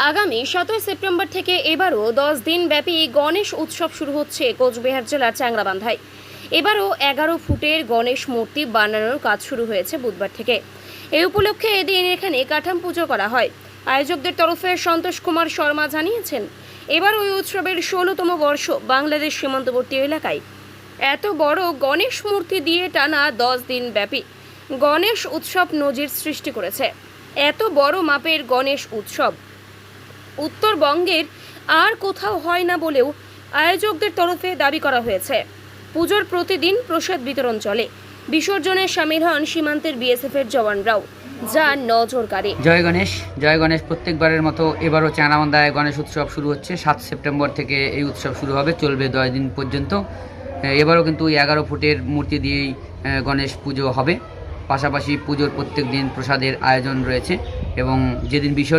আগামী 17 সেপ্টেম্বর থেকে এবারও 10 দিন ব্যাপী গণেশ উৎসব শুরু হচ্ছে কোচবিহার জেলার চ্যাংরাবান্ধায়। এবারও 11 ফুটের গণেশ মূর্তি বানানোর কাজ শুরু হয়েছে বুধবার থেকে। এই উপলক্ষে এদিন এখানে কাঠাম পুজো করা হয়। আয়োজকদের তরফে সন্তোষ কুমার শর্মা জানিয়েছেন, এবার ওই উৎসবের 16তম বর্ষ। বাংলাদেশ সীমান্তবর্তী এলাকায় এত বড় গণেশ মূর্তি দিয়ে টানা 10 দিন ব্যাপী গণেশ উৎসব নজির সৃষ্টি করেছে। এত বড় মাপের গণেশ উৎসব উত্তরবঙ্গের আর কোথাও হয় না বলেও আয়োজকদের তরফে দাবি করা হয়েছে। পুজোর প্রতিদিন প্রসাদ বিতরণ চলে। বিসর্জনে সামিল হন সীমান্তের বিএসএফের জওয়ানরাও, যা নজরকাড়ি। জয় গণেশ। প্রত্যেকবারের মতো এবারও চ্যাংরাবান্ধায় গণেশ উৎসব শুরু হচ্ছে। 7 সেপ্টেম্বর থেকে এই উৎসব শুরু হবে, চলবে 10 দিন পর্যন্ত। এবারও কিন্তু 11 ফুটের মূর্তি দিয়েই গণেশ পুজো হবে। পাশাপাশি পুজোর প্রত্যেক দিন প্রসাদের আয়োজন রয়েছে এবং যেদিন বিসর্জন